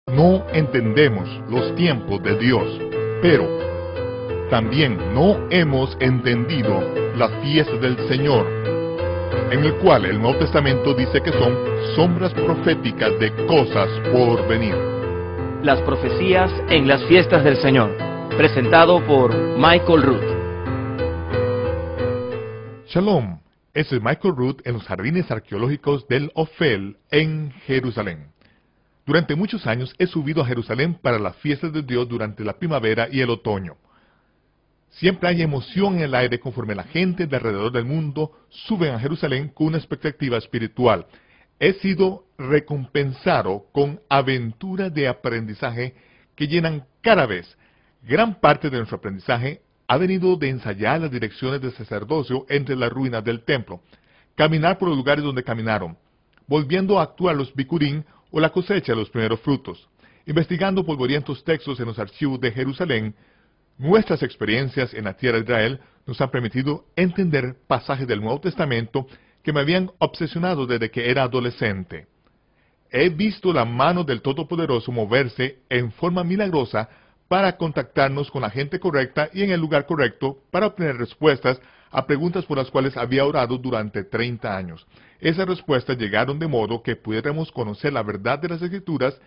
No entendemos los tiempos de Dios, pero también no hemos entendido la fiesta del Señor, en el cual el Nuevo Testamento dice que son sombras proféticas de cosas por venir. Las profecías en las fiestas del Señor, presentado por Michael Root. Shalom, ese es Michael Root en los jardines arqueológicos del Ofel en Jerusalén. Durante muchos años he subido a Jerusalén para las fiestas de Dios durante la primavera y el otoño. Siempre hay emoción en el aire conforme la gente de alrededor del mundo suben a Jerusalén con una expectativa espiritual. He sido recompensado con aventuras de aprendizaje que llenan cada vez. Gran parte de nuestro aprendizaje ha venido de ensayar las direcciones de sacerdocio entre las ruinas del templo, caminar por los lugares donde caminaron, volviendo a actuar los bikurim o la cosecha de los primeros frutos, investigando polvorientos textos en los archivos de Jerusalén. Nuestras experiencias en la tierra de Israel nos han permitido entender pasajes del Nuevo Testamento que me habían obsesionado desde que era adolescente. He visto la mano del Todopoderoso moverse en forma milagrosa para contactarnos con la gente correcta y en el lugar correcto para obtener respuestas a preguntas por las cuales había orado durante 30 años. Esas respuestas llegaron de modo que pudiéramos conocer la verdad de las Escrituras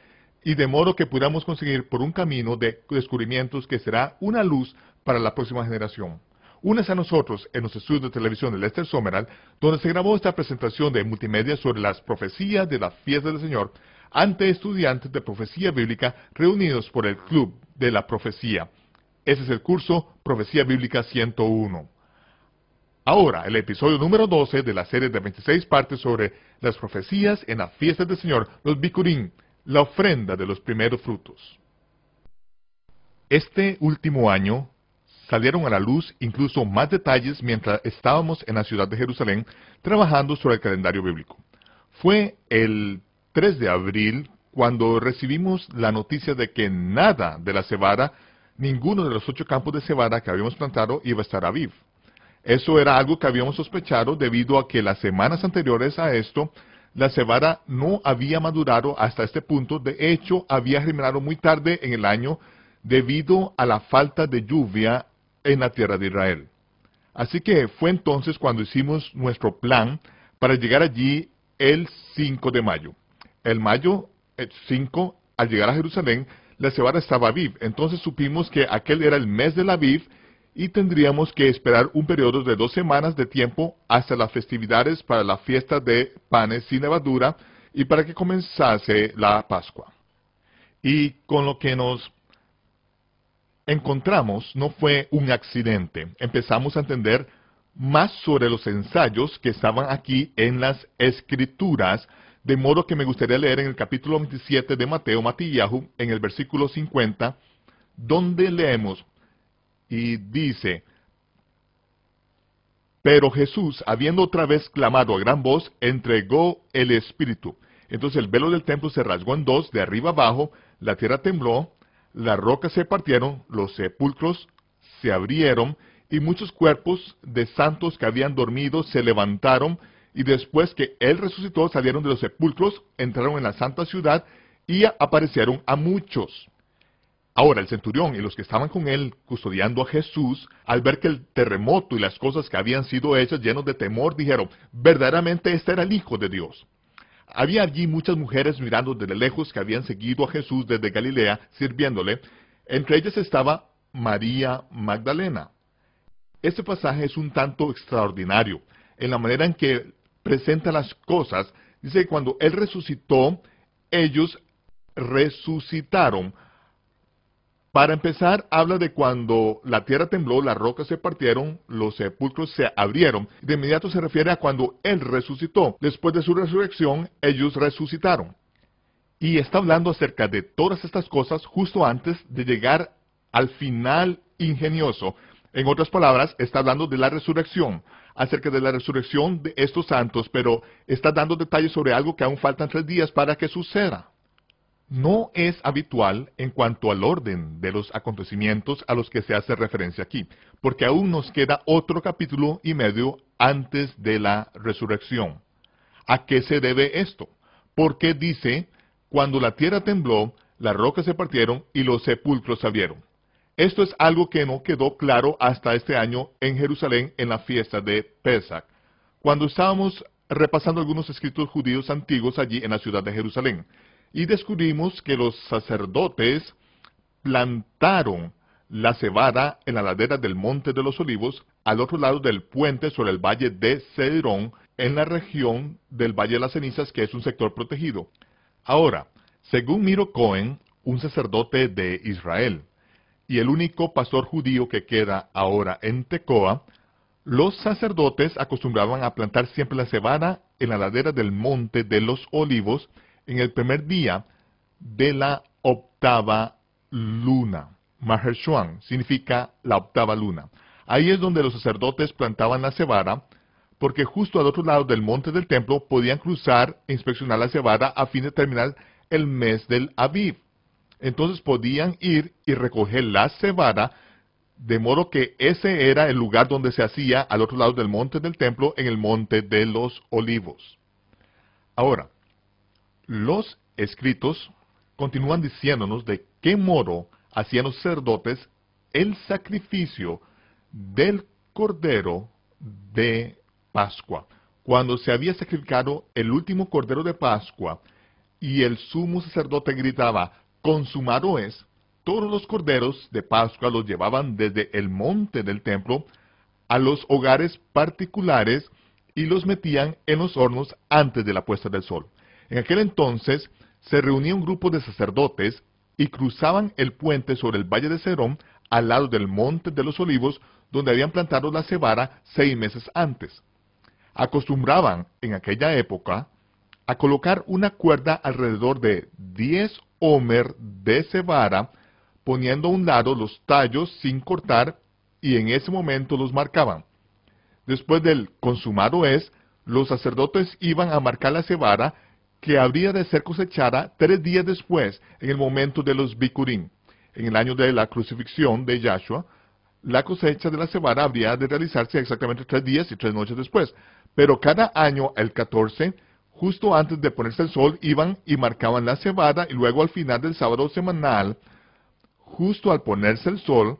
y de modo que pudiéramos conseguir por un camino de descubrimientos que será una luz para la próxima generación. Únese a nosotros en los estudios de televisión de Lester Summerall, donde se grabó esta presentación de multimedia sobre las profecías de la fiesta del Señor ante estudiantes de profecía bíblica reunidos por el Club de la Profecía. Ese es el curso Profecía Bíblica 101. Ahora, el episodio número 12 de la serie de 26 partes sobre las profecías en la fiesta del Señor, los bikurim, la ofrenda de los primeros frutos. Este último año salieron a la luz incluso más detalles mientras estábamos en la ciudad de Jerusalén trabajando sobre el calendario bíblico. Fue el 3 de abril cuando recibimos la noticia de que nada de la cebada, ninguno de los 8 campos de cebada que habíamos plantado iba a estar aviv. Eso era algo que habíamos sospechado debido a que las semanas anteriores a esto, la cebada no había madurado hasta este punto. De hecho, había germinado muy tarde en el año debido a la falta de lluvia en la tierra de Israel. Así que fue entonces cuando hicimos nuestro plan para llegar allí el 5 de mayo. El mayo 5, al llegar a Jerusalén, la cebada estaba aviv. Entonces supimos que aquel era el mes del aviv y tendríamos que esperar un periodo de 2 semanas de tiempo hasta las festividades para la fiesta de panes sin levadura y para que comenzase la Pascua. Y con lo que nos encontramos no fue un accidente. Empezamos a entender más sobre los ensayos que estaban aquí en las Escrituras, de modo que me gustaría leer en el capítulo 27 de Mateo, Matillahu, en el versículo 50, donde leemos, y dice: pero Jesús, habiendo otra vez clamado a gran voz, entregó el Espíritu. Entonces el velo del templo se rasgó en dos, de arriba abajo, la tierra tembló, las rocas se partieron, los sepulcros se abrieron, y muchos cuerpos de santos que habían dormido se levantaron, y después que Él resucitó, salieron de los sepulcros, entraron en la santa ciudad, y aparecieron a muchos. Ahora el centurión y los que estaban con él custodiando a Jesús, al ver que el terremoto y las cosas que habían sido hechas, llenos de temor, dijeron: verdaderamente este era el Hijo de Dios. Había allí muchas mujeres mirando desde lejos que habían seguido a Jesús desde Galilea, sirviéndole. Entre ellas estaba María Magdalena. Este pasaje es un tanto extraordinario en la manera en que presenta las cosas. Dice que cuando Él resucitó, ellos resucitaron. Para empezar, habla de cuando la tierra tembló, las rocas se partieron, los sepulcros se abrieron. De inmediato se refiere a cuando Él resucitó. Después de su resurrección, ellos resucitaron. Y está hablando acerca de todas estas cosas justo antes de llegar al final ingenioso. En otras palabras, está hablando de la resurrección, acerca de la resurrección de estos santos, pero está dando detalles sobre algo que aún faltan 3 días para que suceda. No es habitual en cuanto al orden de los acontecimientos a los que se hace referencia aquí, porque aún nos queda otro capítulo y medio antes de la resurrección. ¿A qué se debe esto? Porque dice, cuando la tierra tembló, las rocas se partieron y los sepulcros se abrieron. Esto es algo que no quedó claro hasta este año en Jerusalén en la fiesta de Pesach, cuando estábamos repasando algunos escritos judíos antiguos allí en la ciudad de Jerusalén, y descubrimos que los sacerdotes plantaron la cebada en la ladera del Monte de los Olivos, al otro lado del puente sobre el valle de Cedrón, en la región del Valle de las Cenizas, que es un sector protegido. Ahora, según Miro Cohen, un sacerdote de Israel, y el único pastor judío que queda ahora en Tecoa, los sacerdotes acostumbraban a plantar siempre la cebada en la ladera del Monte de los Olivos en el primer día de la octava luna. Mahershuan significa la octava luna. Ahí es donde los sacerdotes plantaban la cebada, porque justo al otro lado del monte del templo podían cruzar e inspeccionar la cebada a fin de terminar el mes del Aviv. Entonces podían ir y recoger la cebada, de modo que ese era el lugar donde se hacía al otro lado del monte del templo, en el monte de los olivos. Ahora, los escritos continúan diciéndonos de qué modo hacían los sacerdotes el sacrificio del cordero de Pascua. Cuando se había sacrificado el último cordero de Pascua y el sumo sacerdote gritaba, consumado es, todos los corderos de Pascua los llevaban desde el monte del templo a los hogares particulares y los metían en los hornos antes de la puesta del sol. En aquel entonces se reunía un grupo de sacerdotes y cruzaban el puente sobre el valle de Cedrón al lado del monte de los olivos, donde habían plantado la cebada 6 meses antes. Acostumbraban en aquella época a colocar una cuerda alrededor de 10 homer de cebada, poniendo a un lado los tallos sin cortar, y en ese momento los marcaban. Después del consumado es, los sacerdotes iban a marcar la cebada que habría de ser cosechada 3 días después, en el momento de los Bikurim. En el año de la crucifixión de Yahshua, la cosecha de la cebada habría de realizarse exactamente 3 días y 3 noches después. Pero cada año, el 14, justo antes de ponerse el sol, iban y marcaban la cebada, y luego al final del sábado semanal, justo al ponerse el sol,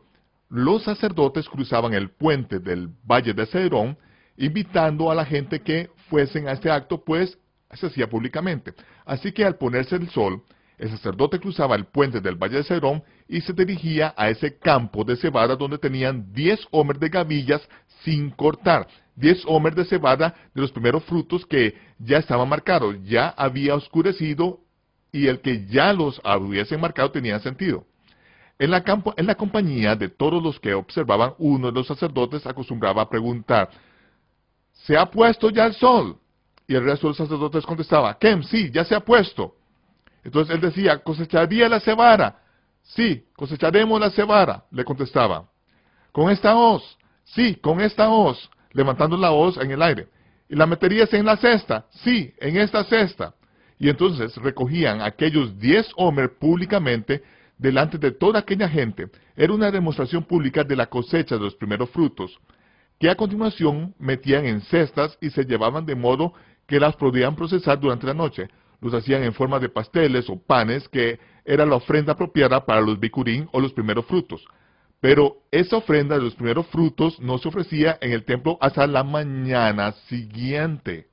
los sacerdotes cruzaban el puente del valle de Cedrón, invitando a la gente que fuesen a este acto, pues se hacía públicamente. Así que al ponerse el sol, el sacerdote cruzaba el puente del valle de Cedrón y se dirigía a ese campo de cebada donde tenían 10 homer de gavillas sin cortar. 10 homer de cebada de los primeros frutos que ya estaban marcados, ya había oscurecido, y el que ya los hubiesen marcado tenía sentido. En la compañía de todos los que observaban, uno de los sacerdotes acostumbraba a preguntar, ¿se ha puesto ya el sol? Y el resto de los sacerdotes contestaba, Kem, sí, ya se ha puesto. Entonces él decía, ¿cosecharía la cebada? Sí, cosecharemos la cebada, le contestaba. ¿Con esta hoz? Sí, con esta hoz, levantando la hoz en el aire. ¿Y la meterías en la cesta? Sí, en esta cesta. Y entonces recogían aquellos 10 homer públicamente delante de toda aquella gente. Era una demostración pública de la cosecha de los primeros frutos, que a continuación metían en cestas y se llevaban de modo que las podían procesar durante la noche. Los hacían en forma de pasteles o panes, que era la ofrenda apropiada para los bikurim o los primeros frutos. Pero esa ofrenda de los primeros frutos no se ofrecía en el templo hasta la mañana siguiente.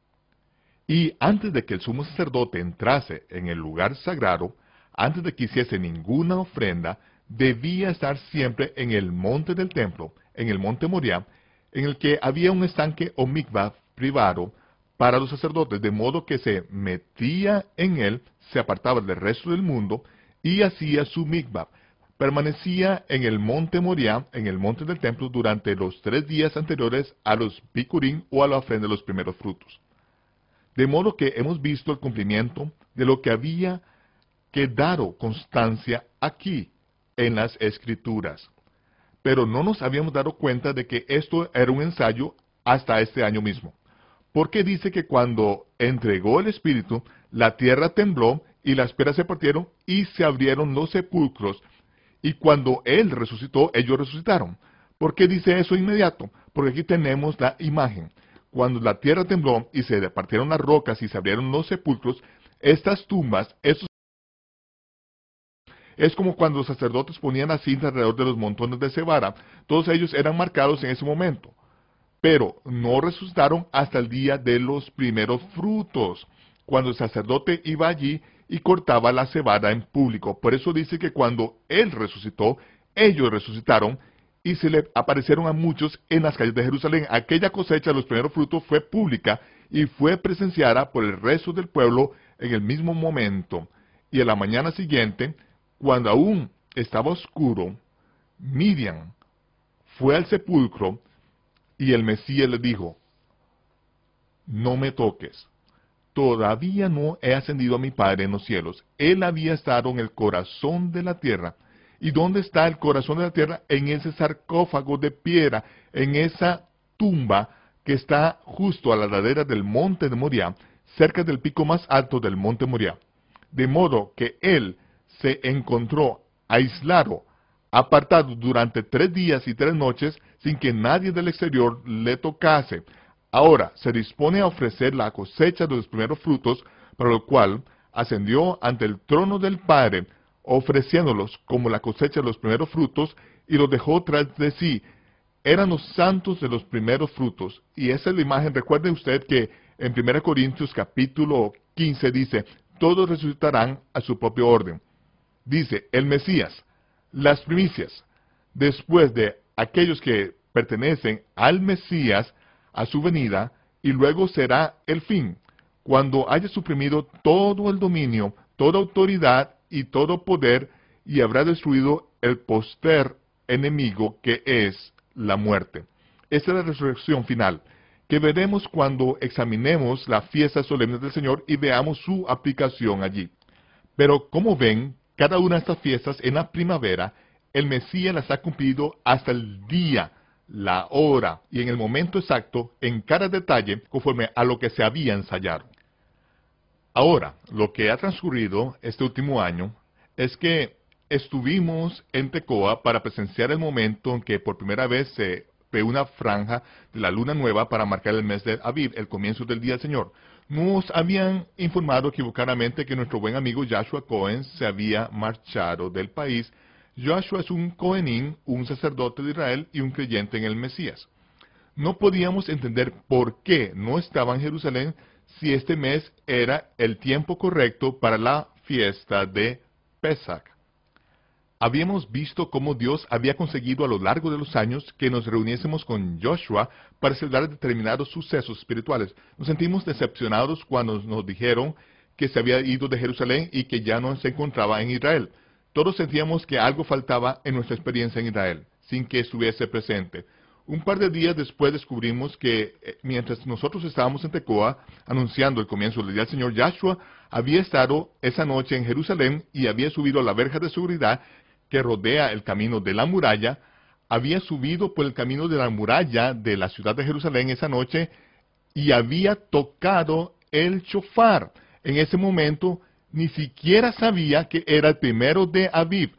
Y antes de que el sumo sacerdote entrase en el lugar sagrado, antes de que hiciese ninguna ofrenda, debía estar siempre en el monte del templo, en el monte Moriah, en el que había un estanque o mikvah privado para los sacerdotes, de modo que se metía en él, se apartaba del resto del mundo y hacía su mikvah. Permanecía en el monte Moriah, en el monte del templo, durante los 3 días anteriores a los bikurim o a la ofrenda de los primeros frutos. De modo que hemos visto el cumplimiento de lo que había quedado constancia aquí en las Escrituras. Pero no nos habíamos dado cuenta de que esto era un ensayo hasta este año mismo. Porque dice que cuando entregó el Espíritu, la tierra tembló y las piedras se partieron y se abrieron los sepulcros. Y cuando Él resucitó, ellos resucitaron. ¿Por qué dice eso inmediato? Porque aquí tenemos la imagen. Cuando la tierra tembló y se partieron las rocas y se abrieron los sepulcros, estas tumbas, estos Es como cuando los sacerdotes ponían la cinta alrededor de los montones de cebada. Todos ellos eran marcados en ese momento. Pero no resucitaron hasta el día de los primeros frutos, cuando el sacerdote iba allí y cortaba la cebada en público. Por eso dice que cuando él resucitó, ellos resucitaron y se le aparecieron a muchos en las calles de Jerusalén. Aquella cosecha de los primeros frutos fue pública y fue presenciada por el resto del pueblo en el mismo momento. Y a la mañana siguiente, cuando aún estaba oscuro, Miriam fue al sepulcro y el Mesías le dijo: no me toques, todavía no he ascendido a mi Padre en los cielos. Él había estado en el corazón de la tierra. ¿Y dónde está el corazón de la tierra? En ese sarcófago de piedra, en esa tumba que está justo a la ladera del monte de Moriah, cerca del pico más alto del monte Moriah. De modo que él se encontró aislado, apartado durante 3 días y 3 noches, sin que nadie del exterior le tocase. Ahora se dispone a ofrecer la cosecha de los primeros frutos, para lo cual ascendió ante el trono del Padre, ofreciéndolos como la cosecha de los primeros frutos, y los dejó tras de sí. Eran los santos de los primeros frutos. Y esa es la imagen. Recuerde usted que en 1 Corintios capítulo 15 dice: todos resucitarán a su propio orden. Dice, el Mesías, las primicias, después de aquellos que pertenecen al Mesías, a su venida, y luego será el fin, cuando haya suprimido todo el dominio, toda autoridad y todo poder, y habrá destruido el postrer enemigo que es la muerte. Esta es la resurrección final, que veremos cuando examinemos la fiesta solemne del Señor y veamos su aplicación allí. Pero como ven, cada una de estas fiestas en la primavera, el Mesías las ha cumplido hasta el día, la hora y en el momento exacto, en cada detalle, conforme a lo que se había ensayado. Ahora, lo que ha transcurrido este último año es que estuvimos en Tecoa para presenciar el momento en que por primera vez se ve una franja de la luna nueva para marcar el mes de Aviv, el comienzo del Día del Señor. Nos habían informado equivocadamente que nuestro buen amigo Joshua Cohen se había marchado del país. Joshua es un Cohenim, un sacerdote de Israel y un creyente en el Mesías. No podíamos entender por qué no estaba en Jerusalén si este mes era el tiempo correcto para la fiesta de Pesach. Habíamos visto cómo Dios había conseguido a lo largo de los años que nos reuniésemos con Joshua para celebrar determinados sucesos espirituales. Nos sentimos decepcionados cuando nos dijeron que se había ido de Jerusalén y que ya no se encontraba en Israel. Todos sentíamos que algo faltaba en nuestra experiencia en Israel, sin que estuviese presente. Un par de días después descubrimos que mientras nosotros estábamos en Tecoa anunciando el comienzo del Día del Señor, Joshua había estado esa noche en Jerusalén y había subido a la verja de seguridad que rodea el camino de la muralla. Había subido por el camino de la muralla de la ciudad de Jerusalén esa noche y había tocado el shofar. En ese momento ni siquiera sabía que era el primero de Aviv.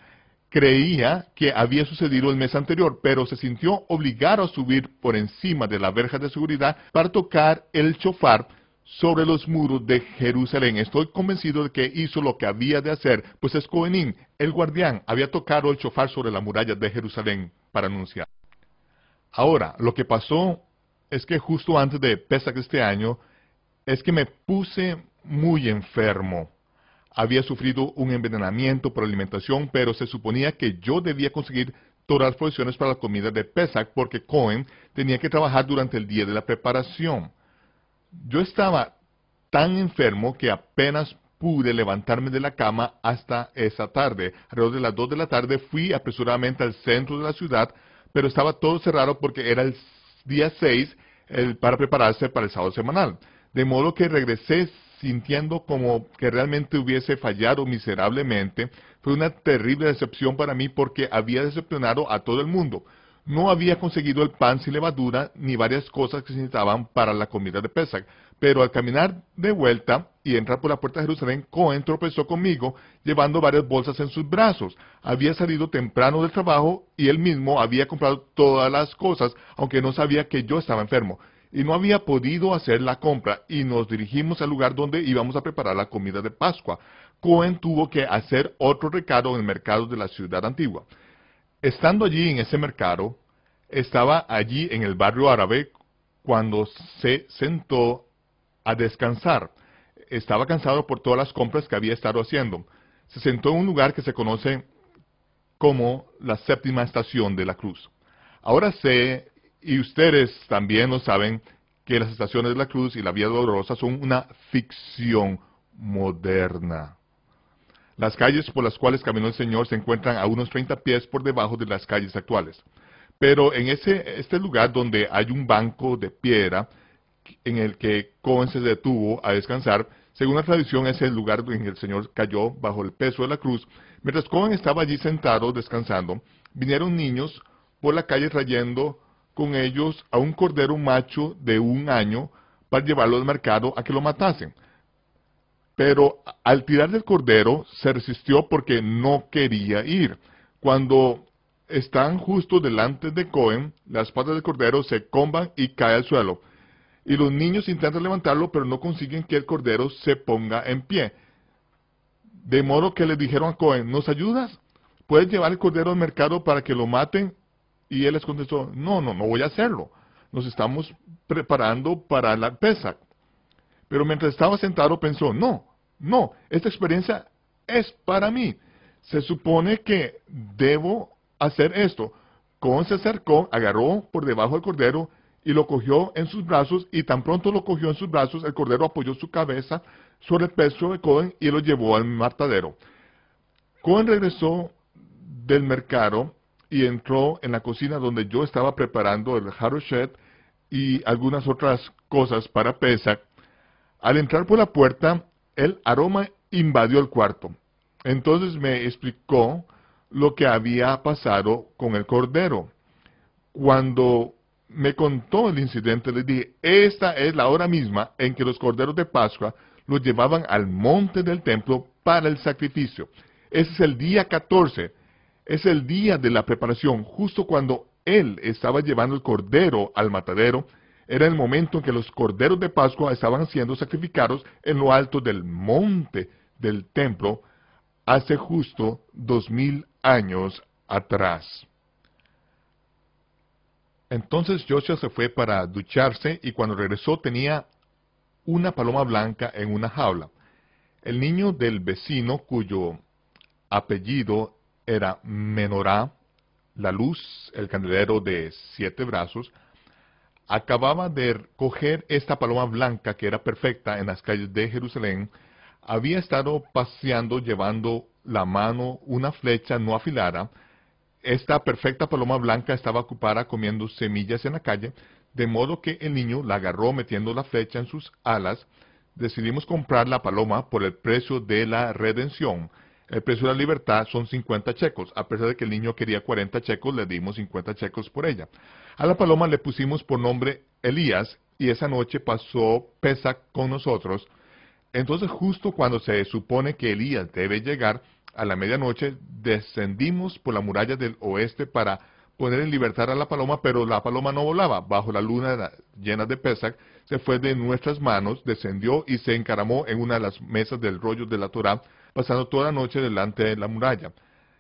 Creía que había sucedido el mes anterior, pero se sintió obligado a subir por encima de la verja de seguridad para tocar el shofar sobre los muros de Jerusalén. Estoy convencido de que hizo lo que había de hacer, pues es Cohenim, el guardián, había tocado el shofar sobre la muralla de Jerusalén para anunciar. Ahora, lo que pasó es que justo antes de Pesach este año, es que me puse muy enfermo. Había sufrido un envenenamiento por alimentación, pero se suponía que yo debía conseguir todas las provisiones para la comida de Pesach, porque Cohen tenía que trabajar durante el día de la preparación. Yo estaba tan enfermo que apenas pude levantarme de la cama hasta esa tarde. Alrededor de las 2 de la tarde fui apresuradamente al centro de la ciudad, pero estaba todo cerrado porque era el día 6 para prepararse para el sábado semanal. De modo que regresé sintiendo como que realmente hubiese fallado miserablemente. Fue una terrible decepción para mí porque había decepcionado a todo el mundo. No había conseguido el pan sin levadura ni varias cosas que se necesitaban para la comida de Pesach. Pero al caminar de vuelta y entrar por la puerta de Jerusalén, Cohen tropezó conmigo llevando varias bolsas en sus brazos. Había salido temprano del trabajo y él mismo había comprado todas las cosas, aunque no sabía que yo estaba enfermo. Y no había podido hacer la compra y nos dirigimos al lugar donde íbamos a preparar la comida de Pascua. Cohen tuvo que hacer otro recado en el mercado de la ciudad antigua. Estando allí en ese mercado, estaba allí en el barrio árabe cuando se sentó a descansar. Estaba cansado por todas las compras que había estado haciendo. Se sentó en un lugar que se conoce como la séptima estación de la cruz. Ahora sé, y ustedes también lo saben, que las estaciones de la cruz y la vía dolorosa son una ficción moderna. Las calles por las cuales caminó el Señor se encuentran a unos 30 pies por debajo de las calles actuales. Pero en este lugar donde hay un banco de piedra en el que Cohen se detuvo a descansar, según la tradición es el lugar en que el Señor cayó bajo el peso de la cruz. Mientras Cohen estaba allí sentado descansando, vinieron niños por la calle trayendo con ellos a un cordero macho de 1 año para llevarlo al mercado a que lo matasen. Pero al tirar del cordero se resistió porque no quería ir. Cuando están justo delante de Cohen, las patas del cordero se comban y cae al suelo. Y los niños intentan levantarlo, pero no consiguen que el cordero se ponga en pie. De modo que le dijeron a Cohen, ¿nos ayudas? ¿Puedes llevar el cordero al mercado para que lo maten? Y él les contestó, no voy a hacerlo. Nos estamos preparando para la Pesach. Pero mientras estaba sentado pensó, no, esta experiencia es para mí. Se supone que debo hacer esto. Cohen se acercó, agarró por debajo del cordero y lo cogió en sus brazos, y tan pronto lo cogió en sus brazos, el cordero apoyó su cabeza sobre el pecho de Cohen y lo llevó al matadero. Cohen regresó del mercado y entró en la cocina donde yo estaba preparando el haroshet y algunas otras cosas para Pesach. Al entrar por la puerta, el aroma invadió el cuarto. Entonces me explicó lo que había pasado con el cordero. Cuando me contó el incidente, le dije, esta es la hora misma en que los corderos de Pascua los llevaban al monte del templo para el sacrificio. Ese es el día 14, es el día de la preparación. Justo cuando él estaba llevando el cordero al matadero, era el momento en que los corderos de Pascua estaban siendo sacrificados en lo alto del monte del templo hace justo 2000 años atrás. Entonces Joshua se fue para ducharse y cuando regresó tenía una paloma blanca en una jaula. El niño del vecino, cuyo apellido era Menorá, la luz, el candelero de 7 brazos, acababa de coger esta paloma blanca que era perfecta en las calles de Jerusalén. Había estado paseando llevando la mano una flecha no afilada. Esta perfecta paloma blanca estaba ocupada comiendo semillas en la calle, de modo que el niño la agarró metiendo la flecha en sus alas. Decidimos comprar la paloma por el precio de la redención. El precio de la libertad son 50 checos. A pesar de que el niño quería 40 checos, le dimos 50 checos por ella. A la paloma le pusimos por nombre Elías, y esa noche pasó Pesach con nosotros. Entonces, justo cuando se supone que Elías debe llegar, a la medianoche, descendimos por la muralla del oeste para poner en libertad a la paloma, pero la paloma no volaba. Bajo la luna llena de Pesach, se fue de nuestras manos, descendió y se encaramó en una de las mesas del rollo de la Torá, pasando toda la noche delante de la muralla.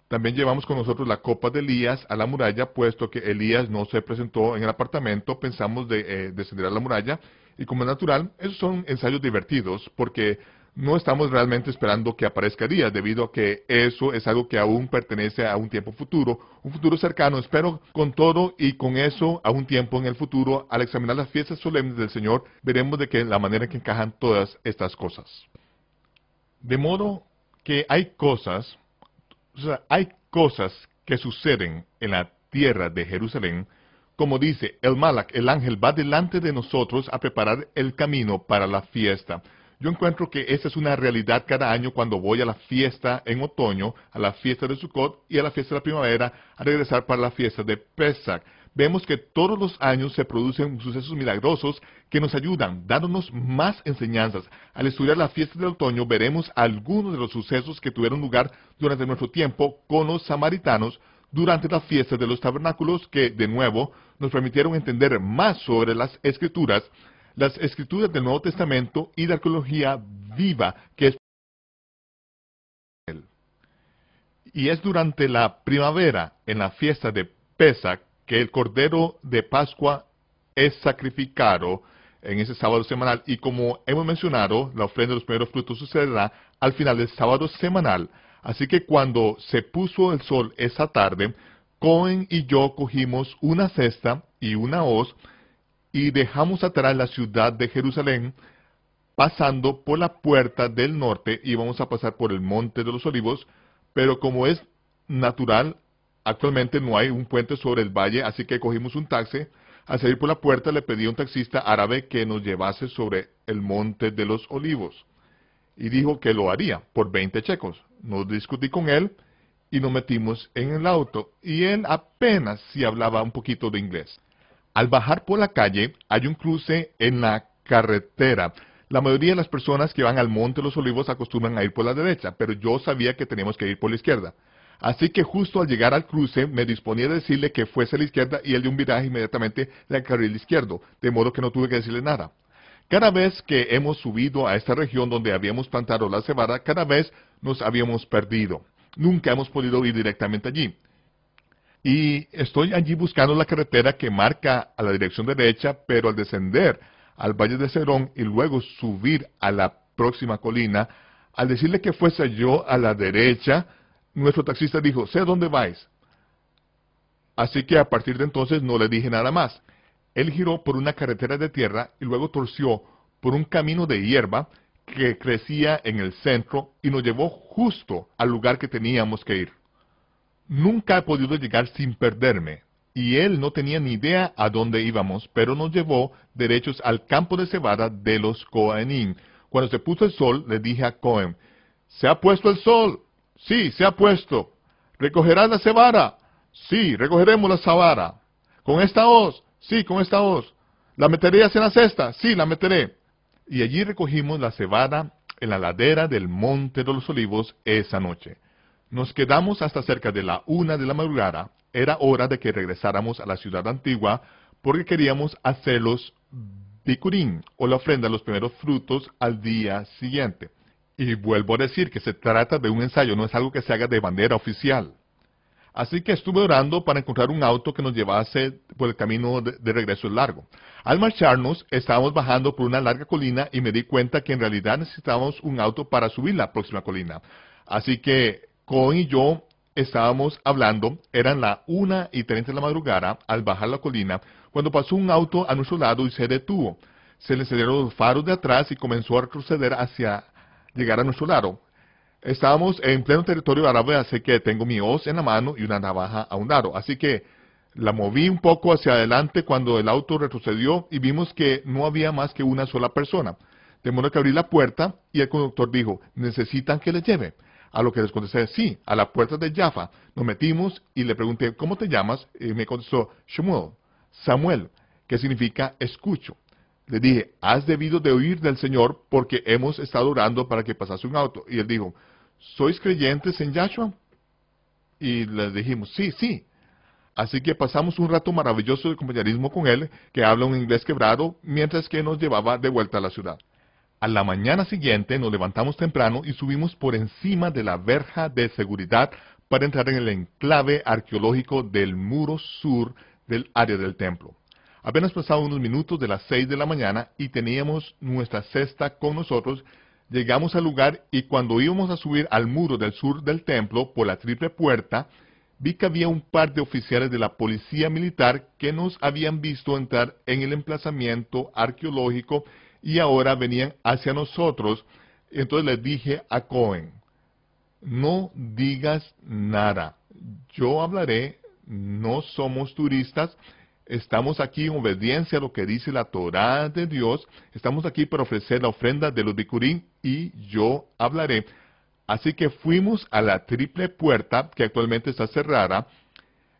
También llevamos con nosotros la copa de Elías a la muralla, puesto que Elías no se presentó en el apartamento, pensamos de descender a la muralla, y como es natural, esos son ensayos divertidos, porque no estamos realmente esperando que aparezca Elías, debido a que eso es algo que aún pertenece a un tiempo futuro, un futuro cercano. Espero con todo y con eso a un tiempo en el futuro, al examinar las fiestas solemnes del Señor, veremos de que la manera en que encajan todas estas cosas. De modo que hay cosas que suceden en la tierra de Jerusalén, como dice el Malach, el ángel va delante de nosotros a preparar el camino para la fiesta. Yo encuentro que esta es una realidad cada año cuando voy a la fiesta en otoño, a la fiesta de Sukkot y a la fiesta de la primavera, a regresar para la fiesta de Pesach. Vemos que todos los años se producen sucesos milagrosos que nos ayudan, dándonos más enseñanzas. Al estudiar la fiesta del otoño, veremos algunos de los sucesos que tuvieron lugar durante nuestro tiempo con los samaritanos durante la fiesta de los tabernáculos, que, de nuevo, nos permitieron entender más sobre las Escrituras del Nuevo Testamento y de arqueología viva, que es Y es durante la primavera, en la fiesta de Pesach, que el Cordero de Pascua es sacrificado en ese sábado semanal. Y como hemos mencionado, la ofrenda de los primeros frutos sucederá al final del sábado semanal. Así que cuando se puso el sol esa tarde, Cohen y yo cogimos una cesta y una hoz y dejamos atrás la ciudad de Jerusalén, pasando por la puerta del norte. Íbamos a pasar por el Monte de los Olivos, pero como es natural, actualmente no hay un puente sobre el valle, así que cogimos un taxi. Al salir por la puerta le pedí a un taxista árabe que nos llevase sobre el Monte de los Olivos. Y dijo que lo haría por 20 checos. No discutí con él y nos metimos en el auto. Y él apenas si hablaba un poquito de inglés. Al bajar por la calle hay un cruce en la carretera. La mayoría de las personas que van al Monte de los Olivos acostumbran a ir por la derecha, pero yo sabía que teníamos que ir por la izquierda. Así que justo al llegar al cruce me disponía a decirle que fuese a la izquierda y él dio un viraje inmediatamente al carril izquierdo, de modo que no tuve que decirle nada. Cada vez que hemos subido a esta región donde habíamos plantado la cebada, cada vez nos habíamos perdido. Nunca hemos podido ir directamente allí. Y estoy allí buscando la carretera que marca a la dirección derecha, pero al descender al Valle de Cedrón y luego subir a la próxima colina, al decirle que fuese yo a la derecha, nuestro taxista dijo, sé a dónde vais. Así que a partir de entonces no le dije nada más. Él giró por una carretera de tierra y luego torció por un camino de hierba que crecía en el centro y nos llevó justo al lugar que teníamos que ir. Nunca he podido llegar sin perderme, y él no tenía ni idea a dónde íbamos, pero nos llevó derechos al campo de cebada de los Cohenim. Cuando se puso el sol, le dije a Cohen, ¿se ha puesto el sol? Sí, se ha puesto. ¿Recogerás la cebada? Sí, recogeremos la cebada. ¿Con esta hoz? Sí, con esta hoz. ¿La meterías en la cesta? Sí, la meteré. Y allí recogimos la cebada en la ladera del Monte de los Olivos esa noche. Nos quedamos hasta cerca de la 1 de la madrugada. Era hora de que regresáramos a la ciudad antigua porque queríamos hacer los bikurim, o la ofrenda de los primeros frutos, al día siguiente. Y vuelvo a decir que se trata de un ensayo, no es algo que se haga de manera oficial. Así que estuve orando para encontrar un auto que nos llevase por el camino de regreso largo. Al marcharnos, estábamos bajando por una larga colina y me di cuenta que en realidad necesitábamos un auto para subir la próxima colina. Así que Cohen y yo estábamos hablando, eran la 1:30 de la madrugada, al bajar la colina, cuando pasó un auto a nuestro lado y se detuvo. Se le encendieron los faros de atrás y comenzó a retroceder hacia llegar a nuestro lado. Estábamos en pleno territorio árabe, así que tengo mi hoz en la mano y una navaja a un lado. Así que la moví un poco hacia adelante cuando el auto retrocedió y vimos que no había más que una sola persona. De modo que abrí la puerta y el conductor dijo, ¿necesitan que les lleve? A lo que les contesté, sí, a la puerta de Jaffa. Nos metimos y le pregunté, ¿cómo te llamas? Y me contestó, Shmuel, Samuel, que significa escucho. Le dije, has debido de oír del Señor porque hemos estado orando para que pasase un auto. Y él dijo, ¿sois creyentes en Yahshua? Y le dijimos, sí, sí. Así que pasamos un rato maravilloso de compañerismo con él, que habla un inglés quebrado, mientras que nos llevaba de vuelta a la ciudad. A la mañana siguiente nos levantamos temprano y subimos por encima de la verja de seguridad para entrar en el enclave arqueológico del muro sur del área del templo. Apenas pasaban unos minutos de las 6 de la mañana y teníamos nuestra cesta con nosotros. Llegamos al lugar y cuando íbamos a subir al muro del sur del templo por la triple puerta, vi que había un par de oficiales de la policía militar que nos habían visto entrar en el emplazamiento arqueológico y ahora venían hacia nosotros. Entonces les dije a Cohen, no digas nada, yo hablaré, no somos turistas, estamos aquí en obediencia a lo que dice la Torá de Dios, estamos aquí para ofrecer la ofrenda de los bikurim y yo hablaré. Así que fuimos a la triple puerta, que actualmente está cerrada,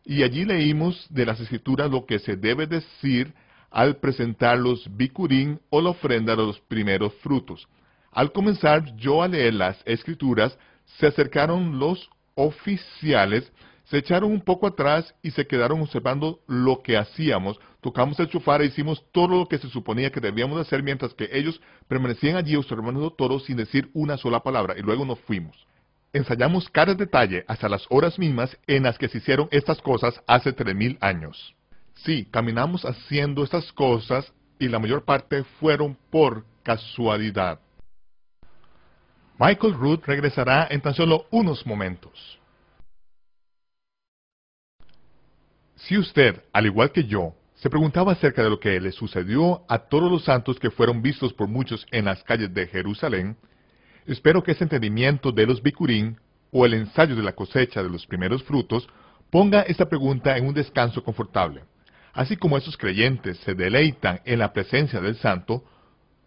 y allí leímos de las escrituras lo que se debe decir al presentar los bikurim o la ofrenda de los primeros frutos. Al comenzar yo a leer las escrituras, se acercaron los oficiales, se echaron un poco atrás y se quedaron observando lo que hacíamos. Tocamos el shofar e hicimos todo lo que se suponía que debíamos hacer, mientras que ellos permanecían allí observando todo sin decir una sola palabra, y luego nos fuimos. ensayamos cada detalle hasta las horas mismas en las que se hicieron estas cosas hace 3000 años. Sí, caminamos haciendo estas cosas y la mayor parte fueron por casualidad. Michael Root regresará en tan solo unos momentos. Si usted, al igual que yo, se preguntaba acerca de lo que le sucedió a todos los santos que fueron vistos por muchos en las calles de Jerusalén, espero que ese entendimiento de los Bikurim, o el ensayo de la cosecha de los primeros frutos, ponga esta pregunta en un descanso confortable. Así como esos creyentes se deleitan en la presencia del santo,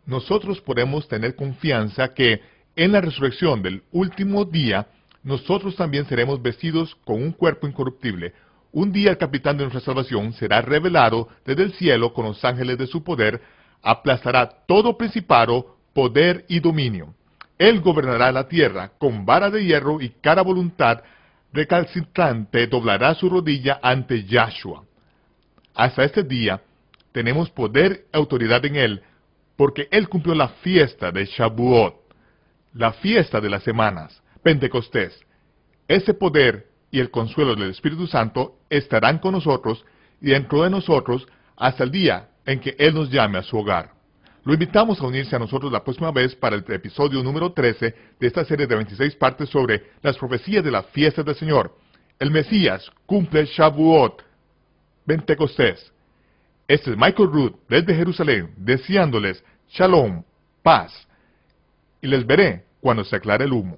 nosotros podemos tener confianza que en la resurrección del último día, nosotros también seremos vestidos con un cuerpo incorruptible. Un día el capitán de nuestra salvación será revelado desde el cielo con los ángeles de su poder, aplastará todo principado, poder y dominio. Él gobernará la tierra con vara de hierro y cada voluntad recalcitrante doblará su rodilla ante Yahshua. Hasta este día tenemos poder y autoridad en Él, porque Él cumplió la fiesta de Shavuot, la fiesta de las semanas, Pentecostés. Ese poder y el consuelo del Espíritu Santo estarán con nosotros y dentro de nosotros hasta el día en que Él nos llame a su hogar. Lo invitamos a unirse a nosotros la próxima vez para el episodio número 13 de esta serie de 26 partes sobre las profecías de la fiesta del Señor. El Mesías cumple Shavuot, Pentecostés. Este es Michael Root desde Jerusalén, deseándoles Shalom, paz, y les veré cuando se aclare el humo.